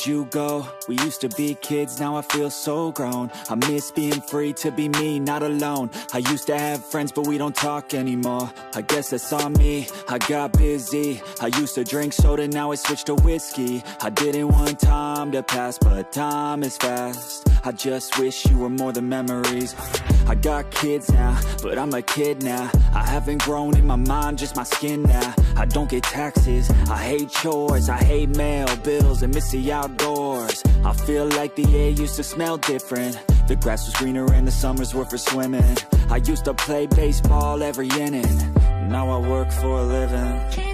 you go? We used to be kids, now I feel so grown. I miss being free to be me, not alone. I used to have friends, but we don't talk anymore. I guess that's on me, I got busy. I used to drink soda, now I switched to whiskey. I didn't want time to pass, but time is fast. I just wish you were more than memories. I got kids now, but I'm a kid now. I haven't grown in my mind, just my skin now. I don't get taxes, I hate chores, I hate mail, bills, and miss the outdoors. I feel like the air used to smell different. The grass was greener and the summers were for swimming. I used to play baseball every inning. Now I work for a living.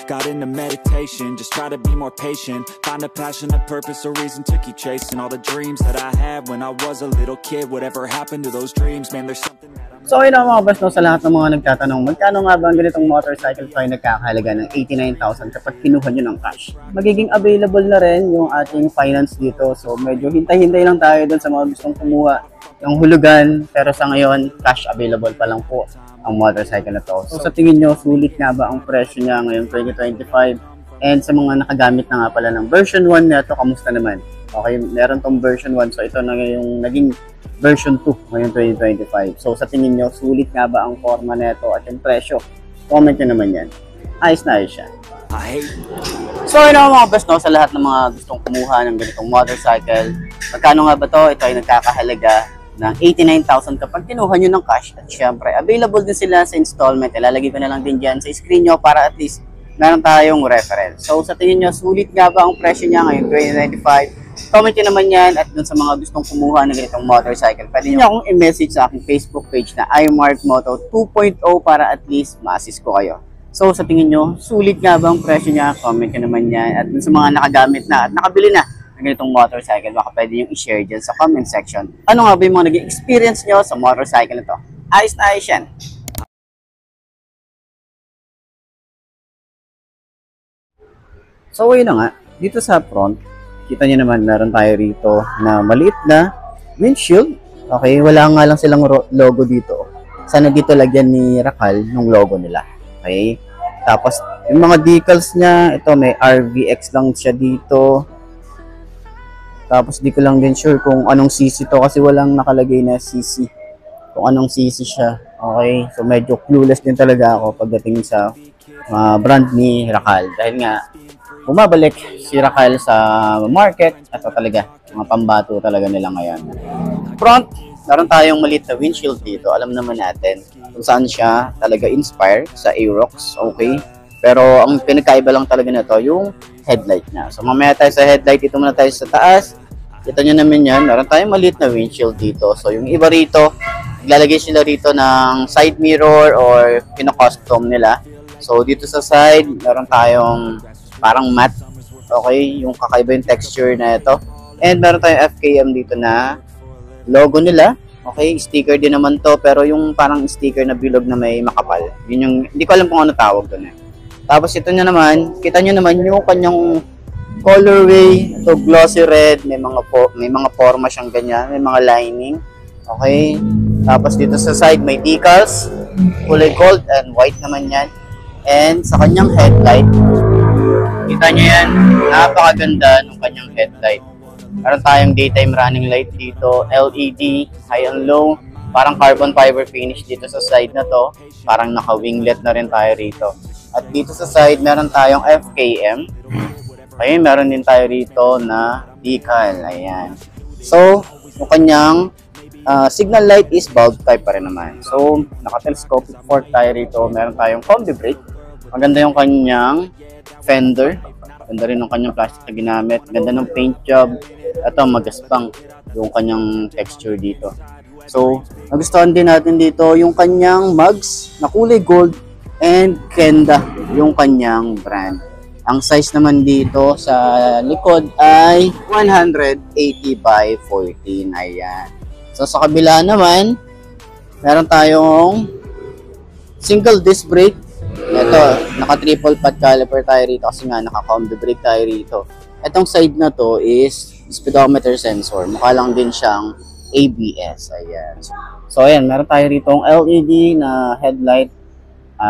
Got into meditation, just try to be more patient. Find a passion, a purpose, a reason to keep chasing all the dreams that I had when I was a little kid. Whatever happened to those dreams, man, there's something that I'm... So ayun mga boss, no, sa lahat ng mga nagtatanong, magkano nga ba ang ganitong motorcycle ay nagkakahalaga ng 89,000 kapag kinuha nyo ng cash? Magiging available na rin yung ating finance dito. So medyo hintay-hintay lang tayo dun sa mga gustong kumuha ng hulugan. Pero sa ngayon, cash available pa lang po ang motorcycle na to. So sa tingin nyo, sulit nga ba ang presyo niya ngayong 2025? And sa mga nakagamit na nga pala ng version 1 na ito, kamusta naman? Okay, meron tong version 1. So ito na yung naging version 2 ngayong 2025. So sa tingin nyo, sulit nga ba ang forma na ito at yung presyo? Comment nyo naman yan. Ayos na ayos siya. So yun mga boss, no, sa lahat ng mga gustong kumuha ng ganitong motorcycle, magkano nga ba to? Ito ay nagkakahalaga ng 89,000 kapag kinuha nyo ng cash. At syempre, available din sila sa installment. Ilalagay ko na lang din dyan sa screen nyo para at least meron tayong reference. So sa tingin nyo, sulit nga ba ang presyo niya ngayong 2095? Comment nyo naman yan. At dun sa mga gustong kumuha ng ganitong motorcycle, pwede nyo akong i-message sa aking Facebook page na iMarkMoto 2.0 para at least ma-assist ko kayo. So sa tingin nyo, sulit nga ba ang presyo niya? Comment nyo naman yan. At dun sa mga nakagamit na at nakabili na ng ganitong motorcycle, baka pwede yung i-share dyan sa comment section. Ano nga ba yung mga naging experience nyo sa motorcycle na to? Ayos na ayos yan. So ayun na nga, dito sa front, kita nyo naman meron tayo rito na maliit na windshield. Okay, wala nga lang silang logo dito. Sana dito lagyan ni Racal yung logo nila. Okay, tapos yung mga decals niya, ito may RVX lang siya dito. Tapos di ko lang din sure kung anong CC to kasi walang nakalagay na CC. Kung anong CC siya. Okay, so medyo clueless din talaga ako pagdating sa brand ni Racal. Dahil nga, bumabalik si Racal sa market. Ito talaga, mga pambato talaga nila ngayon. Front, meron tayong maliit na windshield dito. Alam naman natin kung saan siya talaga inspired sa Aerox. Okay, pero ang pinagkaiba lang talaga nito yung headlight niya. So mamaya tayo sa headlight, dito muna tayo sa taas. Kita nyo naman yan, meron tayong maliit na windshield dito. So yung iba rito, naglalagay sila rito ng side mirror or pina-custom nila. So dito sa side, meron tayong parang matte. Okay, yung kakaiba yung texture na ito. And meron tayong FKM dito na logo nila. Okay, sticker din naman to, pero yung parang sticker na bilog na may makapal. Yun yung, hindi ko alam kung ano tawag doon eh. Tapos ito nyo naman, kita nyo naman yung kanyang colorway, ito glossy red, may mga forma siyang ganyan, may mga lining. Okay? Tapos dito sa side may decals, kulay gold and white naman yan. And sa kanyang headlight, kita nyo yan, napakaganda ng kanyang headlight. Meron tayong daytime running light dito, LED, high and low, parang carbon fiber finish dito sa side na to, parang naka-winglet na rin tayo rito. At dito sa side, meron tayong FKM. Okay, meron din tayo rito na decal. Ayan. So, yung kanyang signal light is bulb type pa rin naman. So, naka-telescopic fork tayo rito. Meron tayong combi brake. Maganda yung kanyang fender. Ganda rin yung kanyang plastic na ginamit. Ganda ng paint job. Ito, magaspang yung kanyang texture dito. So, nagustuhan din natin dito yung kanyang mugs na kulay gold and Kenda yung kanyang brand. Ang size naman dito sa likod ay 180 by 14. Ayan. So sa kabila naman, meron tayong single disc brake. Ito, naka-triple pad caliper tayo rito kasi nga naka-combi brake tayo rito. Itong side na to is speedometer sensor. Mukha lang din siyang ABS. Ayan. So ayan, meron tayo rito ang LED na headlight,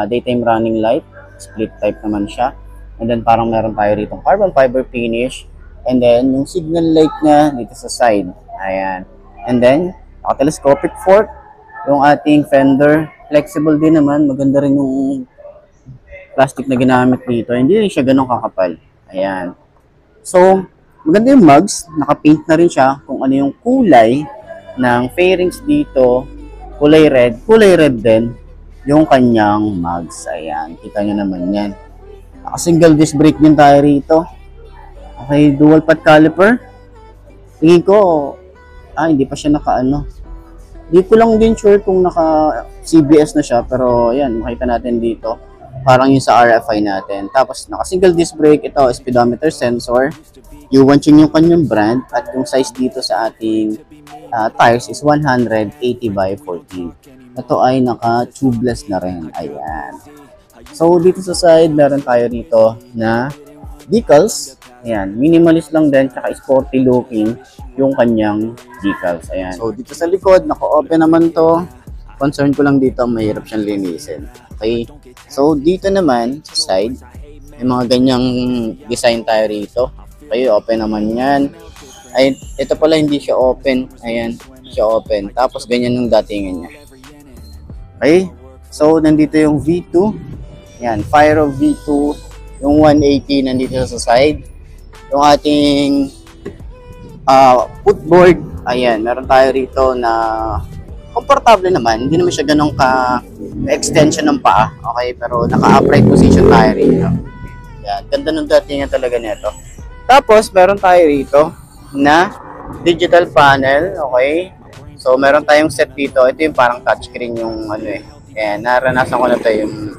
daytime running light. Split type naman siya. And then parang meron tayo rito carbon fiber finish. And then yung signal light na dito sa side. Ayan. And then, naka-telescopic fork. Yung ating fender, flexible din naman. Maganda rin yung plastic na ginamit dito. Hindi rin siya ganun kakapal. Ayan. So, maganda yung mugs. Naka-paint na rin siya kung ano yung kulay ng fairings dito. Kulay red. Kulay red din yung kanyang mugs. Ayan. Kita nyo naman yan. Naka-single disc brake din tayo rito. Okay, dual pad caliper. Tingin ko, hindi pa siya naka-ano. Di ko lang din sure kung naka-CBS na siya, pero ayan, makita natin dito. Parang yung sa RFI natin. Tapos, naka-single disc brake, ito, speedometer sensor. U1 yung kanyang brand, at yung size dito sa ating tires is 180 by 40. Ito ay naka-tubeless na rin. Ayan. So, dito sa side, meron tayo dito na decals. Ayan, minimalist lang din, tsaka sporty looking yung kanyang decals. Ayan. So, dito sa likod, naka-open naman to. Concern ko lang dito, mahirap siyang linisin. Okay? So, dito naman, sa side, may mga ganyang design tayo rito. Okay, open naman yan. Ay, ito pala hindi siya open. Ayan, hindi siya open. Tapos, ganyan yung datingan niya. Okay? So, nandito yung V2. Ayan, Fire V2. Yung 180 nandito sa side. Yung ating footboard, ayan, meron tayo rito na komportable naman. Hindi naman siya ganun ka-extension ng paa. Okay, pero naka-upright position tayo rito. Ayan, ganda ng datingan talaga nito. Tapos, meron tayo rito na digital panel. Okay, so meron tayong set dito. Ito yung parang touchscreen yung ano eh. Ayan, naranasan ko na ito yung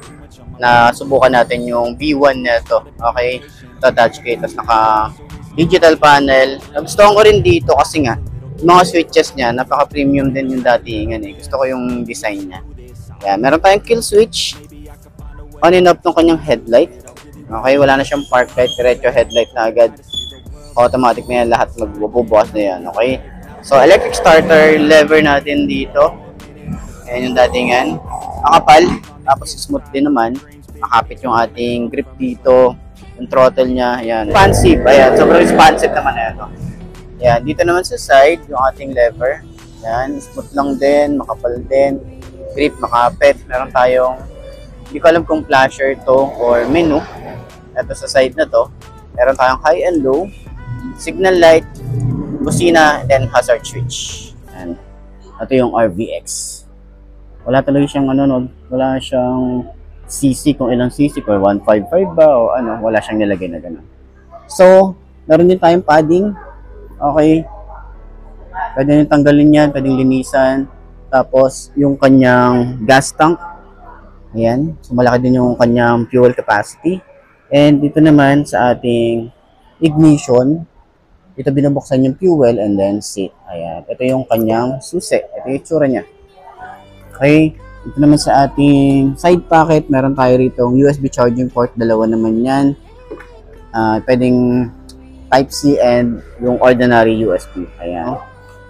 nasubukan natin yung V1 na ito. Okay, ito touchscreen. Tapos naka-digital panel. Nagustuhan ko rin dito kasi nga, yung mga switches niya, napaka-premium din yung datingan eh. Gusto ko yung design niya. Ayan, meron tayong kill switch. On and off ng kanyang headlight. Okay, wala na siyang park light. Diretso headlight na agad. Automatic na yan. Lahat magbubukas na yan. Okay. So, electric starter lever natin dito. Ayan yung datingan. Nakapal. Tapos smooth din naman. Nakapit yung ating grip dito. Yung throttle niya. Ayan. Responsive. Ayan. Sobrang responsive naman na ito. Ayan. Dito naman sa side, yung ating lever. Ayan. Smooth lang din. Makapal din. Grip, makapit. Meron tayong, hindi ko alam kung flasher to or menu. Ito sa side na to. Meron tayong high and low. Signal light. Busina. Then hazard switch. Ayan. Ito yung RVX. Wala talaga siyang wala siyang CC kung ilang CC or 155 ba o wala siyang nilagay na gano'n. So, meron din tayong padding. Okay. Pwede nyo tanggalin yan, pwedeng linisan. Tapos, yung kanyang gas tank. Ayan. So, malaki din yung kanyang fuel capacity. And dito naman sa ating ignition, dito binubuksan yung fuel and then seat. Ayan. Ito yung kanyang susi. Ito yung itsura niya. Okay. Ito naman sa ating side pocket, meron tayo rito USB charging port. Dalawa naman yan. Pwedeng Type-C and yung ordinary USB. Ayan.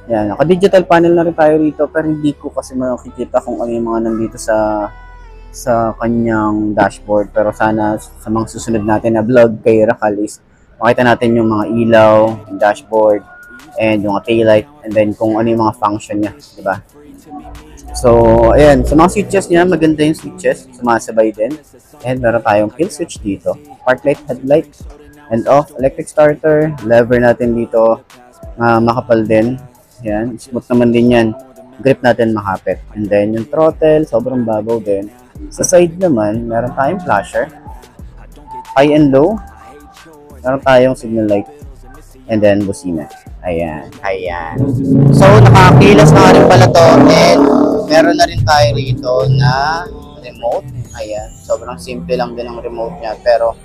Ayan. Naka-digital panel na rin tayo rito, pero hindi ko kasi makikita kung ano yung mga nandito sa kanyang dashboard. Pero sana sa mga susunod natin na vlog kay Rakalis, makita natin yung mga ilaw, yung dashboard, and yung taillight, and then kung ano yung mga function niya, di ba? So, ayan. Sa mga switches niya, maganda yung switches. Sumasabay din. And meron tayong kill switch dito. Park light, headlight, and off. Electric starter. Lever natin dito. Makapal din. Ayan. Smooth naman din yan. Grip natin makapit. And then yung throttle, sobrang babaw din. Sa side naman, meron tayong flasher. High and low. Meron tayong signal light. And then busina. Ayan. Ayan. So, nakakilos na rin pala to. And meron na rin tayo rito na remote. Ayan. Sobrang simple lang din ang remote niya. Pero,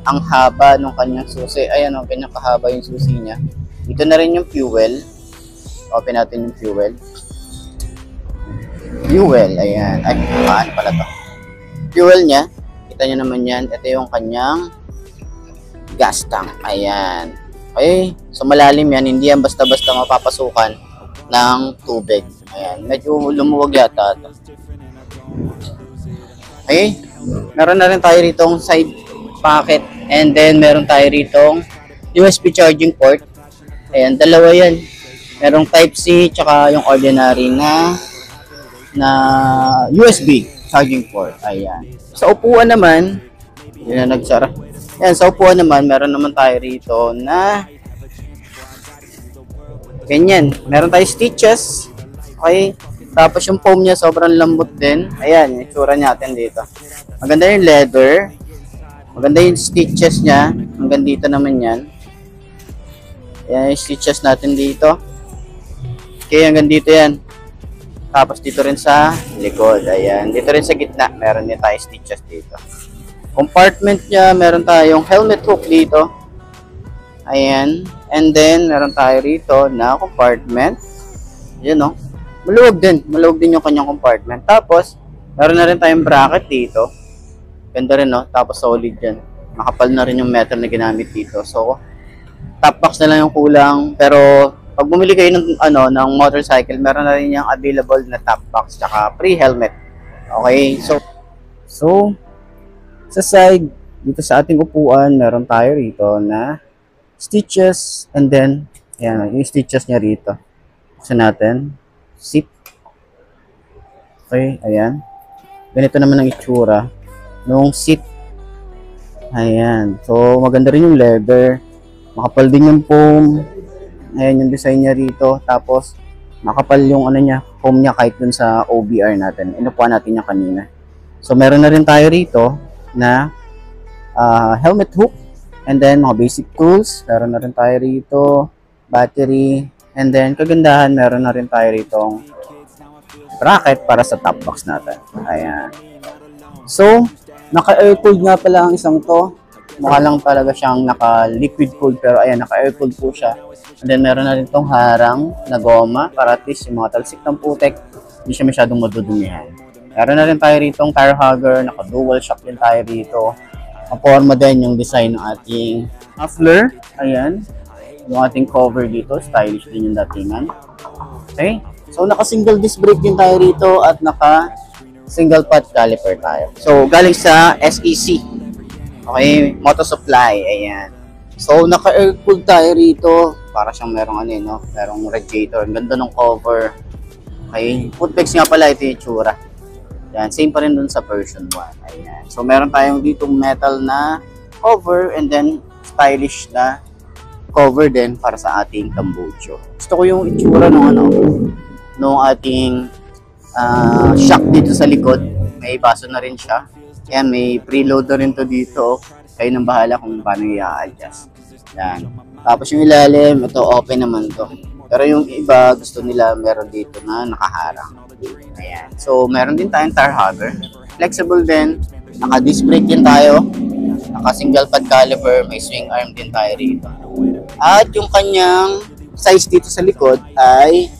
ang haba ng kanyang susi. Ayan o, ganyan kahaba yung susi niya. Dito na rin yung fuel. Open natin yung fuel. Fuel, ayan. Ay, paano pala to? Fuel niya. Kita nyo naman yan. Ito yung kanyang gas tank. Ayan. Okay. So, malalim yan. Hindi yan basta-basta mapapasukan ng tubig. Ayan. Medyo lumuwag yata ito. Okay. Meron na rin tayo ritong side pocket. And then, meron tayo ritong USB charging port. Ayan. Dalawa yan. Merong Type-C tsaka yung ordinary na USB charging port. Ayan. Sa upuan naman, yun na nagsara. Ayan, sa upuan naman, meron naman tayo rito na ganyan. Meron tayo stitches. Okay. Tapos yung foam niya sobrang lambot din. Ayan, yung itsura natin dito. Maganda yung leather. Maganda yung stitches niya. Hanggang dito naman yan. Ayan yung stitches natin dito. Okay, hanggang dito yan. Tapos dito rin sa likod. Ayan. Dito rin sa gitna. Meron din tayo stitches dito. Compartment niya. Meron tayong helmet hook dito. Ayan. And then, meron tayo rito na compartment. Ayan o. Maluwag din. Maluwag din yung kanyang compartment. Tapos, meron na rin tayong bracket dito. Ganda rin no. Tapos solid yan. Makapal na rin yung metal na ginamit dito. So, top box na lang yung kulang. Pero, pag bumili kayo ng motorcycle, meron na rin yung available na top box tsaka free helmet. Okay? So, sa side, dito sa ating upuan, meron tayo rito na stitches. And then, ayan, yung stitches niya rito. Buksan natin. Seat. Okay, ayan. Ganito naman ang itsura nung seat. Ayan. So, maganda rin yung leather. Makapal din yung foam. Ayan yung design niya rito. Tapos, makapal yung foam niya kahit dun sa OBR natin. Inupuan natin niya kanina. So, meron na rin tayo rito na helmet hook. And then, mga basic tools. Meron na rin tayo rito. Battery. And then, kagandahan, meron na rin tayo ritong bracket para sa top box natin. Ayan. So, naka-air-cooled nga pala ang isang to. Mukha lang talaga siyang naka-liquid cooled. Pero ayan, naka-air-cooled po siya. And then, meron na rin tong harang na goma para at least yung mga talsik ng putek, hindi siya masyadong madudumihan. Meron na rin tayo ritong tire hugger. Naka-dual shock din tayo rito. Maporma din yung design ng ating muffler. Ayan. Yung ating cover dito, stylish din yung datingan. Okay? So, naka-single disc brake din tayo rito at naka-single pot caliper tayo. So, galing sa SEC. Okay? Moto Supply. Ayan. So, naka-air-cooled tayo rito. Para siyang merong merong radiator. Ang ganda ng cover. Okay? Footpegs nga pala, ito yung tsura. Ayan. Same pa rin dun sa version 1. Ayan. So, meron tayong ditong metal na cover and then stylish na cover din para sa ating tambucho. Gusto ko yung itsura nung ating shock dito sa likod. May baso na rin siya. Ayan, may preload na rin to dito. Kayo nang bahala kung paano i-adjust. Ayan. Tapos yung ilalim, ito open naman to. Pero yung iba, gusto nila meron dito na nakaharang. Ayan. So, meron din tayong tire hugger. Flexible din. Naka-disc brake din tayo. Naka-single pad caliper. May swing arm din tayo rito. At yung kanyang size dito sa likod ay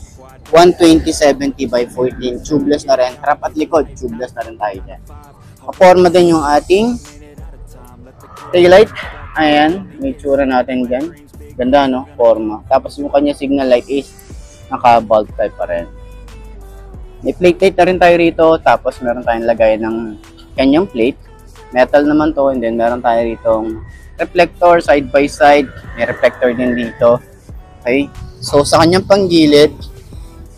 120/70 by 14. Tubeless na rin. Harap at likod, tubeless na rin tayo dyan. Maporma din yung ating taillight. Ayan, may tsura natin dyan. Ganda, no? Forma. Tapos yung kanya signal light is naka-bulb type pa rin. May plate light na rin tayo rito. Tapos meron tayong lagay ng kanyang plate. Metal naman to. And then meron tayo ritong reflector side by side. May reflector din dito. Okay? So, sa kanyang panggilid,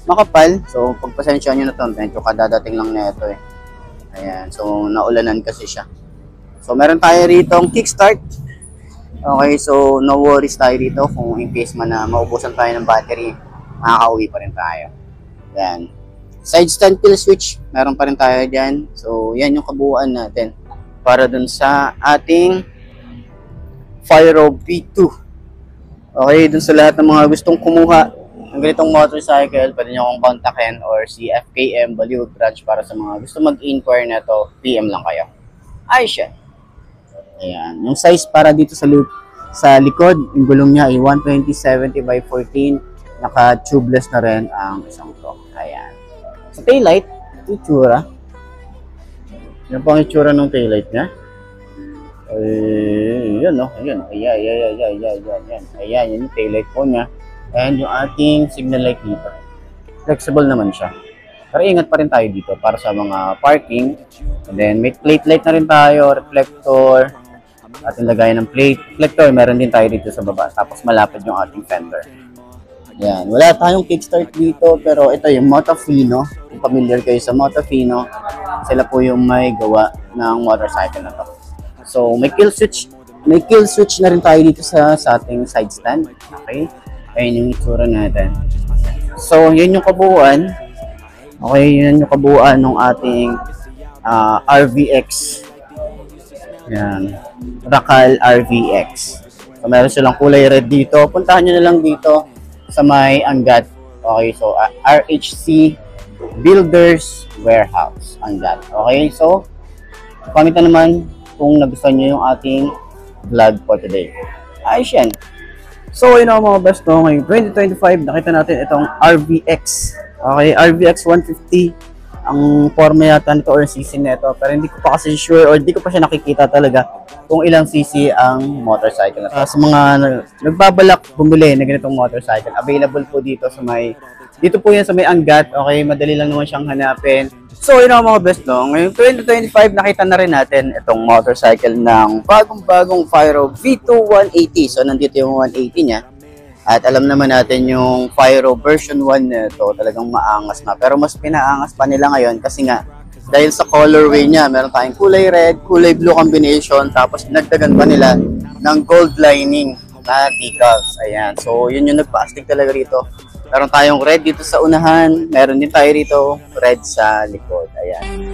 makapal. So, pagpasensya nyo na ito. Medyo kadadating lang na ito eh. Ayan. So, naulanan kasi siya. So, meron tayo rito kickstart. Okay. So, no worries tayo dito. Kung in case man na maubusan tayo ng battery, makaka-uwi pa rin tayo. Ayan. Side stand kill switch. Meron pa rin tayo dyan. So, yan yung kabuuan natin. Para dun sa ating Fyro V2. Okay, dun sa lahat ng mga gustong kumuha ng ganitong motorcycle, pwede nyo akong kontakin or si FKM Baliwood Branch para sa mga gusto mag-inquire na to, PM lang kayo. Ayos yan. Ayan. Yung size para dito sa likod, yung gulong niya ay 120/70 by 14. Naka-tubeless na rin ang isang to. Ayan. Sa taillight, itsura. Yan po ang itsura ng taillight niya. Ayan, no? Ayan. Ayan, yun yung taillight po niya. And yung ating signal light dito. Flexible naman siya. Pero ingat pa rin tayo dito para sa mga parking. And then may plate light na rin tayo, reflector. Ating lagayan ng plate. Reflector, meron din tayo dito sa baba. Tapos malapad yung ating fender. Yan. Wala tayong kickstart dito, pero ito yung Motofino. Kung familiar kayo sa Motofino, sila po yung may gawa ng motorcycle na to. So, may kill switch na rin tayo dito sa ating side stand. Okay? Ayun yung itsura natin. So, yun yung kabuuan. Okay, yun yung kabuuan ng ating RVX. Yan. Rakal RVX. So, meron silang kulay red dito. Puntahan nyo na lang dito sa may Angat. Okay, so RHC Builders Warehouse. Angat. Okay, so comment na naman kung nagustuhan nyo yung ating vlog for today. Ayos yan. So, yun ang mga best no. Ngayong 2025, nakita natin itong RVX. Okay, RVX 150. Ang forma yata nito or cc nito. Pero hindi ko pa kasi sure or hindi ko pa siya nakikita talaga kung ilang cc ang motorcycle na to. Sa mga nagbabalak bumili na ganitong motorcycle, available po dito sa may, dito po yan sa may Angat. Okay, madali lang naman siyang hanapin. So, yun ang mga best no. Ngayong 2025, nakita na rin natin itong motorcycle ng bagong-bagong Fyro V2 180. So, nandito yung 180 niya. At alam naman natin yung Fyro version 1 nito talagang maangas na. Pero mas pinaangas pa nila ngayon kasi nga dahil sa colorway niya, meron tayong kulay red, kulay blue combination, tapos nagdagan pa nila ng gold lining na decals. Ayan. So, yun yung nagpa-astig talaga rito. Meron tayong red dito sa unahan, meron din tayo rito red sa likod. Ayan.